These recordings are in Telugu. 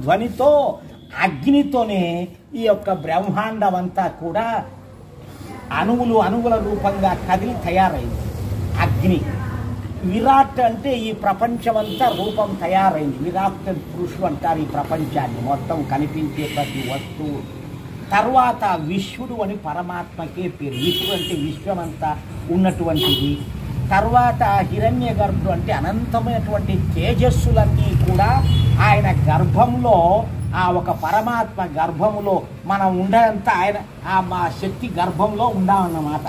ధ్వనితో అగ్నితోనే ఈ యొక్క బ్రహ్మాండం అంతా కూడా అణువుల రూపంగా కదిలి తయారైంది. అగ్ని విరాట్ అంటే ఈ ప్రపంచమంతా రూపం తయారైంది. విరాట్ పురుషుడు అంటారు ఈ ప్రపంచాన్ని, మొత్తం కనిపించే ప్రతి వస్తువు. తర్వాత విశ్వడు అని పరమాత్మకే పేరు. విశ్వడు అంటే విశ్వమంతా ఉన్నటువంటిది. తర్వాత హిరణ్య గర్భుడు అంటే అనంతమైనటువంటి తేజస్సులన్నీ కూడా ఆయన గర్భంలో, ఆ ఒక పరమాత్మ గర్భములో మనం ఉండేంత ఆయన ఆ మా శక్తి గర్భంలో ఉండామన్నమాట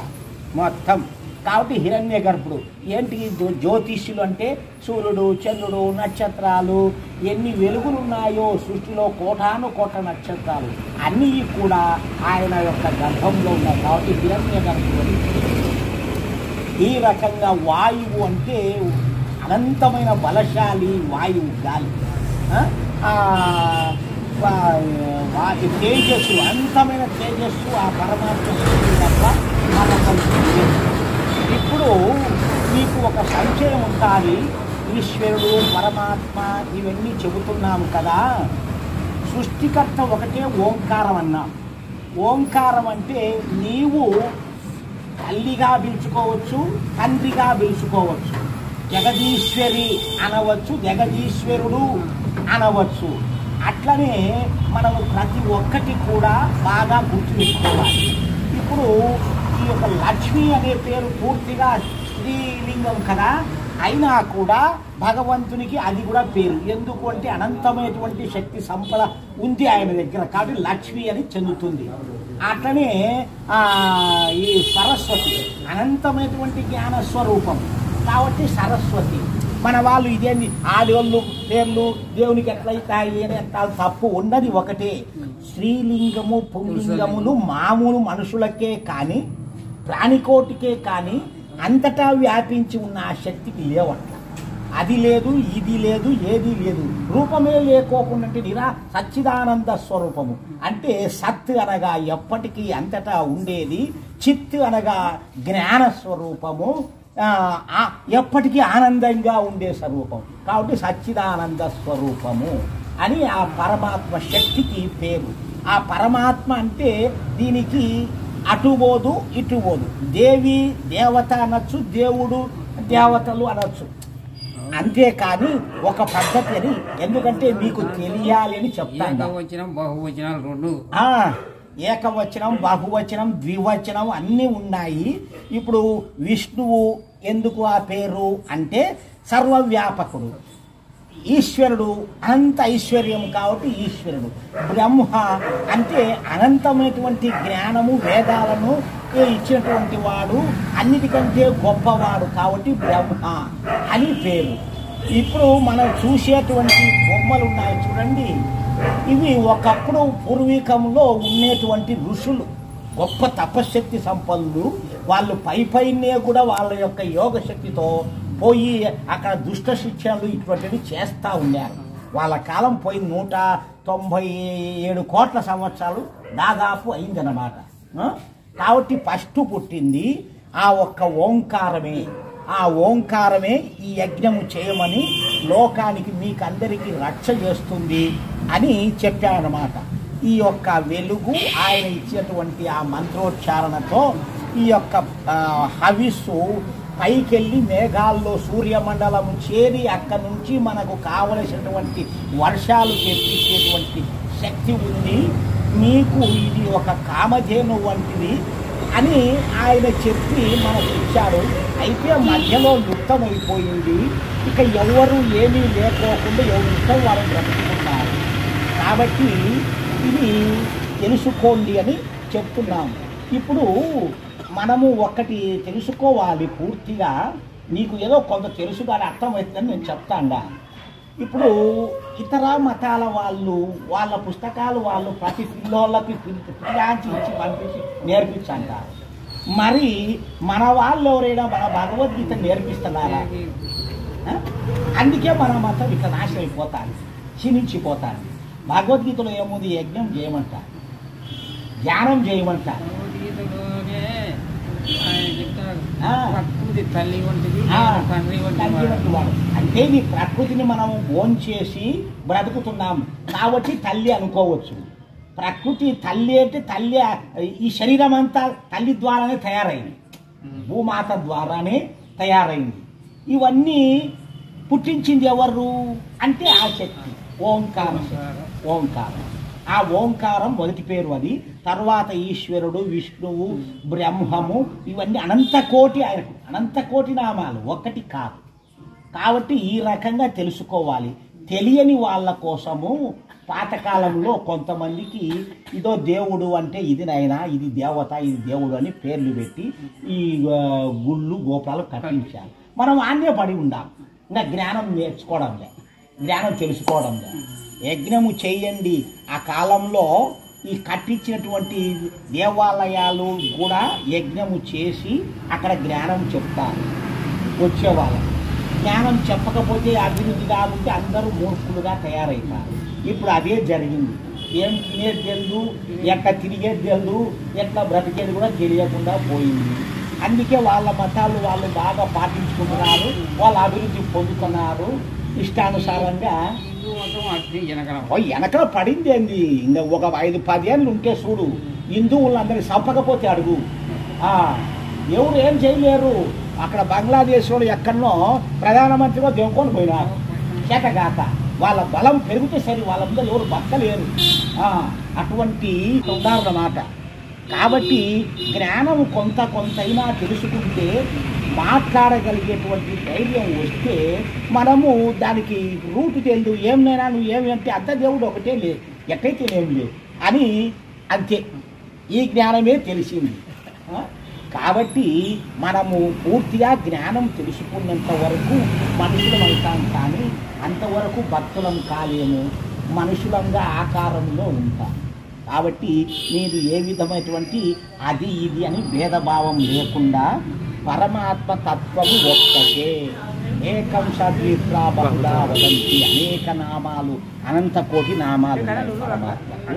మొత్తం. కాబట్టి హిరణ్య గర్భుడు ఏంటి? జ్యోతిష్యులు అంటే సూర్యుడు, చంద్రుడు, నక్షత్రాలు, ఎన్ని వెలుగులు ఉన్నాయో సృష్టిలో కోటాను కోట్ల నక్షత్రాలు అన్నీ కూడా ఆయన యొక్క గర్భంలో ఉన్నాయి. కాబట్టి హిరణ్య గర్భుడు. ఈ రకంగా వాయువు అంటే అనంతమైన బలశాలి వాయువు, గాలి. తేజస్సు, అనంతమైన తేజస్సు ఆ పరమాత్మ తప్ప ఇప్పుడు మీకు ఒక సంశయం ఉంటుంది. ఈశ్వరుడు, పరమాత్మ ఇవన్నీ చెబుతున్నాము కదా, సృష్టికర్త ఒకటే ఓంకారం అన్నాం. ఓంకారం అంటే నీవు తల్లిగా పిలుచుకోవచ్చు, తండ్రిగా పిలుచుకోవచ్చు, జగదీశ్వరి అనవచ్చు, జగదీశ్వరుడు అనవచ్చు. అట్లనే మనము ప్రతి ఒక్కటి కూడా బాగా గుర్తుపెట్టుకోవాలి. ఇప్పుడు ఈ యొక్క లక్ష్మి అనే పేరు పూర్తిగా స్త్రీలింగం కదా, అయినా కూడా భగవంతునికి అది కూడా పేరు. ఎందుకు అంటే అనంతమైనటువంటి శక్తి సంపద ఉంది ఆయన దగ్గర, కాబట్టి లక్ష్మి అని చెందుతుంది. అట్లనే ఈ సరస్వతి అనంతమైనటువంటి జ్ఞాన స్వరూపం కాబట్టి సరస్వతి. మన వాళ్ళు ఇదేంటి ఆడోళ్ళు పేర్లు దేవునికి ఎట్లయితాయి అని తప్పు. ఉన్నది ఒకటే. స్త్రీలింగము పుంలింగములు మామూలు మనుషులకే కానీ ప్రాణికోటికే కానీ అంతటా వ్యాపించి ఉన్న ఆ శక్తికి లేవట్ల. అది లేదు, ఇది లేదు, ఏది లేదు, రూపమే లేకోకుండా సచ్చిదానంద స్వరూపము. అంటే సత్ అనగా ఎప్పటికీ అంతటా ఉండేది, చిత్ అనగా జ్ఞాన స్వరూపము, ఎప్పటికీ ఆనందంగా ఉండే స్వరూపం. కాబట్టి సచ్చిదానంద స్వరూపము అని ఆ పరమాత్మ శక్తికి పేరు. ఆ పరమాత్మ అంటే దీనికి అటుబోదు ఇటుబోదు. దేవి దేవత అనొచ్చు, దేవుడు దేవతలు అనొచ్చు. అంతేకాని ఒక పద్ధతి అని, ఎందుకంటే మీకు తెలియాలి అని చెప్తాను. ఏకవచనం బహువచనాలు రెండు, ఏకవచనం బహువచనం ద్వివచనం అన్నీ ఉన్నాయి. ఇప్పుడు విష్ణువు ఎందుకు ఆ పేరు అంటే సర్వవ్యాపకుడు. ఈశ్వరుడు అనంత ఐశ్వర్యం కాబట్టి ఈశ్వరుడు. బ్రహ్మ అంటే అనంతమైనటువంటి జ్ఞానము వేదాలను ఇచ్చినటువంటి వాడు, అన్నిటికంటే గొప్పవాడు కాబట్టి బ్రహ్మ అని పేరు. ఇప్పుడు మనం చూసేటువంటి బొమ్మలు ఉన్నాయి చూడండి, ఇవి ఒకప్పుడు పూర్వీకంలో ఉండేటువంటి ఋషులు, గొప్ప తపశక్తి సంపన్నులు. వాళ్ళు పైనే కూడా వాళ్ళ యొక్క యోగ శక్తితో పోయి అక్కడ దుష్ట శిక్షలు ఇటువంటివి చేస్తూ ఉన్నారు. వాళ్ళ కాలం పోయి 197 కోట్ల సంవత్సరాలు దాదాపు అయిందన్నమాట. కాబట్టి ఫస్ట్ పుట్టింది ఆ ఒక్క ఓంకారమే. ఆ ఓంకారమే ఈ యజ్ఞము చేయమని లోకానికి మీకందరికీ రక్ష చేస్తుంది అని చెప్పారన్నమాట. ఈ యొక్క వెలుగు ఆయన ఇచ్చినటువంటి ఆ మంత్రోచ్చారణతో ఈ యొక్క హవిస్సు పైకెళ్ళి మేఘాల్లో సూర్యమండలం చేరి అక్కడి నుంచి మనకు కావలసినటువంటి వర్షాలు తెప్పించేటువంటి శక్తి ఉంది. మీకు ఇది ఒక కామధేను వంటిది అని ఆయన చెప్పి మనకు ఇచ్చారు. అయితే మధ్యలో యుద్ధమైపోయింది. ఇక ఎవరు ఏమీ లేకోకుండా ఎవరి యుద్ధం వారు బ్రతుకుతున్నారు. కాబట్టి ఇది తెలుసుకోండి అని చెప్తున్నాము. ఇప్పుడు మనము ఒకటి తెలుసుకోవాలి పూర్తిగా. నీకు ఏదో కొంత తెలుసు కానీ అర్థమవుతుందని నేను చెప్తాను. ఇప్పుడు ఇతర మతాల వాళ్ళు వాళ్ళ పుస్తకాలు వాళ్ళు ప్రతి పిల్లోళ్ళకి పిల్లాంచి ఇచ్చి పంపించి నేర్పించంటారు. మరి మన వాళ్ళు ఎవరైనా మన భగవద్గీత నేర్పిస్తున్నారా? అందుకే మన మతం ఇట్లా నాశనం అయిపోతాను, క్షీణించిపోతాను. భగవద్గీతలో ఏముంది? యజ్ఞం చేయమంటారు, ధ్యానం చేయమంటారు. ఆయన చెప్తారు ఆ. ప్రకృతి తల్లి వంటిది ఆ, తండ్రి తండ్రి వంటి వంటి వాడు. అంటే ఈ ప్రకృతిని మనం భోంచేసి బ్రతుకుతున్నాం కాబట్టి తల్లి అనుకోవచ్చు. ప్రకృతి తల్లి అంటే తల్లి ఈ శరీరం అంతా తల్లి ద్వారానే తయారైంది, భూమాత ద్వారానే తయారైంది. ఇవన్నీ పుట్టించింది ఎవరు అంటే ఆ శక్తి ఓంకారం. ఓంకారం, ఆ ఓంకారం మొదటి పేరు అది. తర్వాత ఈశ్వరుడు, విష్ణువు, బ్రహ్మము, ఇవన్నీ అనంతకోటి. ఆయనకు అనంతకోటి నామాలు, ఒక్కటి కాదు. కాబట్టి ఈ రకంగా తెలుసుకోవాలి. తెలియని వాళ్ళ కోసము పాతకాలంలో కొంతమందికి ఇదో దేవుడు అంటే ఇది నాయనా, ఇది దేవత, ఇది దేవుడు అని పేర్లు పెట్టి ఈ గుళ్ళు గోపురాలు కట్టించారు. మనం ఆన్నే పడి ఉండాం, ఇంకా జ్ఞానం నేర్చుకోవడంలే, జ్ఞానం తెలుసుకోవడంలే. యజ్ఞము చేయండి. ఆ కాలంలో ఈ కట్టించినటువంటి దేవాలయాలు కూడా యజ్ఞము చేసి అక్కడ జ్ఞానం చెప్తారు వచ్చేవాళ్ళం. జ్ఞానం చెప్పకపోతే అభివృద్ధి కాకుంటే అందరూ మూర్ఖులుగా తయారవుతారు. ఇప్పుడు అదే జరిగింది. ఏం తినేది తెలుదు, ఎట్లా తిరిగేది తెలుదు, ఎట్లా బ్రతికేది కూడా తెలియకుండా పోయింది. అందుకే వాళ్ళ మతాలు వాళ్ళు బాగా పాటించుకుంటున్నారు, వాళ్ళు అభివృద్ధి పొందుతున్నారు. ఇష్టానుసారంగా హిందూ మతం అట్టి వెనకల వెనకల పడింది ఏంది. ఇంకా ఒక 5-10 ఏళ్ళు ఉంటే చూడు, హిందువులందరినీ చంపకపోతే అడుగు, ఎవరు ఏం చేయలేరు. అక్కడ బంగ్లాదేశ్లో ఎక్కడనో ప్రధానమంత్రిగా దెంకొని పోయినారు చేతగాక. వాళ్ళ బలం పెరిగితే సరి, వాళ్ళ ముందు ఎవరు బతకలేరు. అటువంటి ఉన్నారన్నమాట. కాబట్టి జ్ఞానం కొంతైనా తెలుసుకుంటే, మాట్లాడగలిగేటువంటి ధైర్యం వస్తే మనము దానికి రూటు తెలియదు. ఏమైనా నువ్వు ఏమి అంటే అంత దేవుడు ఒకటే లేదు, ఎక్కడైతే ఏం లేదు అని అంతే. ఈ జ్ఞానమే తెలిసింది. కాబట్టి మనము పూర్తిగా జ్ఞానం తెలుసుకున్నంత వరకు మనుషులం అవుతాం, కానీ అంతవరకు భక్తులం కాలేము, మనుషులంగా ఆకారంలో ఉంటాం. కాబట్టి మీరు ఏ విధమైనటువంటి అది ఇది అని భేదభావం లేకుండా పరమాత్మ తత్వము ఒక్కటే. ఏకం సద్విప్రా బహుళా వదంతి. అనేక నామాలు, అనంత కోటి నామాలు పరమాత్మకు.